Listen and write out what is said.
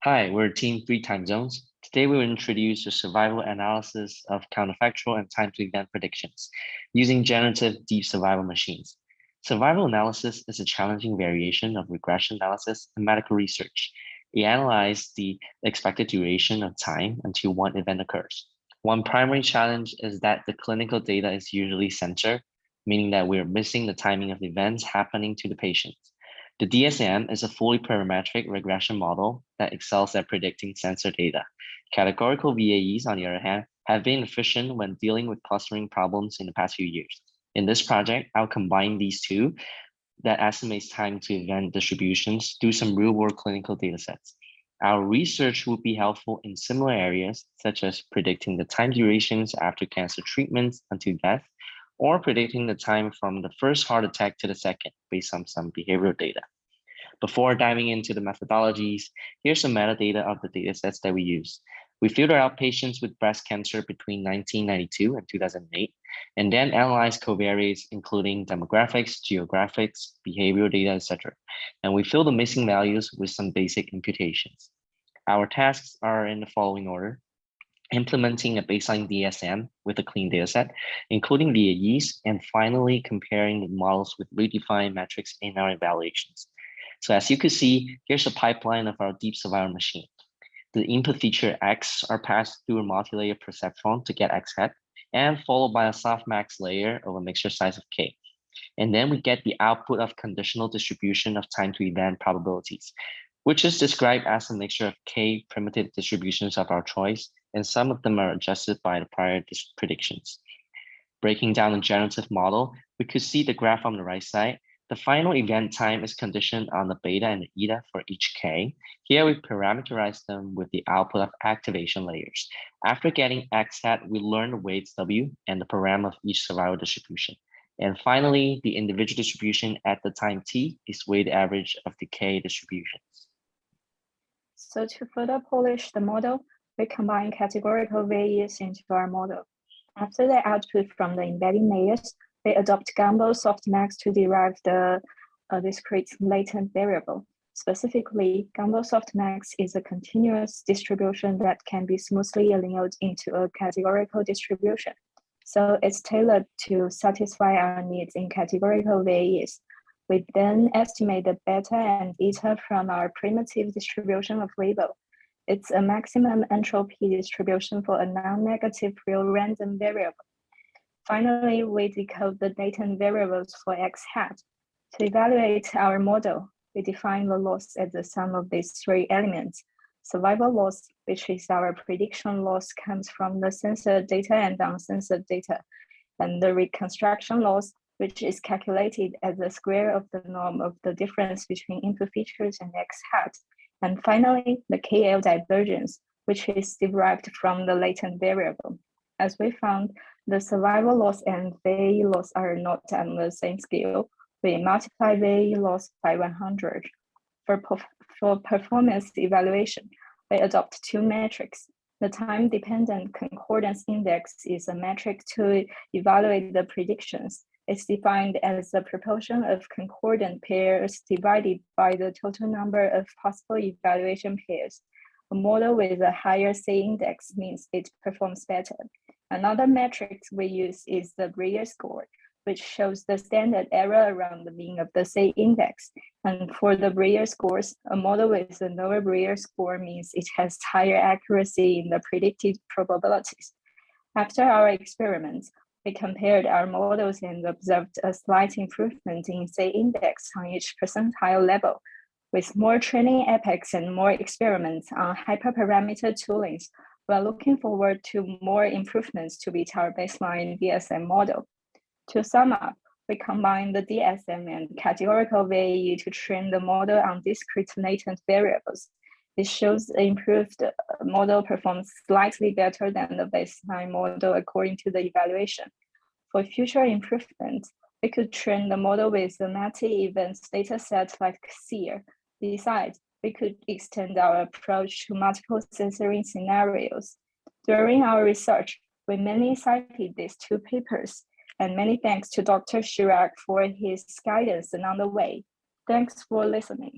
Hi, we're Team 3 Time Zones. Today we will introduce the survival analysis of counterfactual and time to event predictions using generative deep survival machines. Survival analysis is a challenging variation of regression analysis in medical research. It analyzes the expected duration of time until one event occurs. One primary challenge is that the clinical data is usually censored, meaning that we're missing the timing of events happening to the patient. The DSM is a fully parametric regression model that excels at predicting sensor data. Categorical VAEs, on the other hand, have been efficient when dealing with clustering problems in the past few years. In this project, I'll combine these two that estimates time to event distributions through some real-world clinical datasets. Our research will be helpful in similar areas, such as predicting the time durations after cancer treatments until death, or predicting the time from the first heart attack to the second based on some behavioral data. Before diving into the methodologies, here's some metadata of the datasets that we use. We filtered out patients with breast cancer between 1992 and 2008, and then analyzed covariates including demographics, geographics, behavioral data, etc. And we fill the missing values with some basic imputations. Our tasks are in the following order: implementing a baseline DSM with a clean dataset, including VAEs, and finally comparing the models with redefined metrics in our evaluations. So as you can see, here's a pipeline of our deep survival machine. The input feature X are passed through a multi-layer perceptron to get X hat, and followed by a softmax layer of a mixture size of K. And then we get the output of conditional distribution of time to event probabilities, which is described as a mixture of K primitive distributions of our choice, and some of them are adjusted by the prior predictions. Breaking down the generative model, we could see the graph on the right side. The final event time is conditioned on the beta and the eta for each K. Here we parameterize them with the output of activation layers. After getting X hat, we learn the weights W and the parameter of each survival distribution. And finally, the individual distribution at the time T is weighted average of the K distributions. So to further polish the model, we combine categorical VAEs into our model. After the output from the embedding layers, we adopt Gumbel softmax to derive the discrete latent variable. Specifically, Gumbel softmax is a continuous distribution that can be smoothly aligned into a categorical distribution. So it's tailored to satisfy our needs in categorical VAEs. We then estimate the beta and eta from our primitive distribution of label. It's a maximum entropy distribution for a non-negative real random variable. Finally, we decode the latent variables for X hat. To evaluate our model, we define the loss as the sum of these three elements. Survival loss, which is our prediction loss, comes from the censored data and uncensored data. And the reconstruction loss, which is calculated as the square of the norm of the difference between input features and X hat. And finally, the KL divergence, which is derived from the latent variable. As we found, the survival loss and VAE loss are not on the same scale. We multiply VAE loss by 100. For performance evaluation, we adopt two metrics. The time-dependent concordance index is a metric to evaluate the predictions. It's defined as the proportion of concordant pairs divided by the total number of possible evaluation pairs. A model with a higher C index means it performs better. Another metric we use is the Breyer score, which shows the standard error around the mean of the C index. And for the Breyer scores, a model with a lower Breyer score means it has higher accuracy in the predicted probabilities. After our experiments, we compared our models and observed a slight improvement in C index on each percentile level. With more training epochs and more experiments on hyperparameter toolings, we're looking forward to more improvements to beat our baseline DSM model. To sum up, we combine the DSM and categorical VAE to train the model on discrete latent variables. It shows the improved model performs slightly better than the baseline model according to the evaluation. For future improvements, we could train the model with a multi-event dataset like SEER. Besides, we could extend our approach to multiple censoring scenarios. During our research, we mainly cited these two papers, and many thanks to Dr. Chirac for his guidance along the way. Thanks for listening.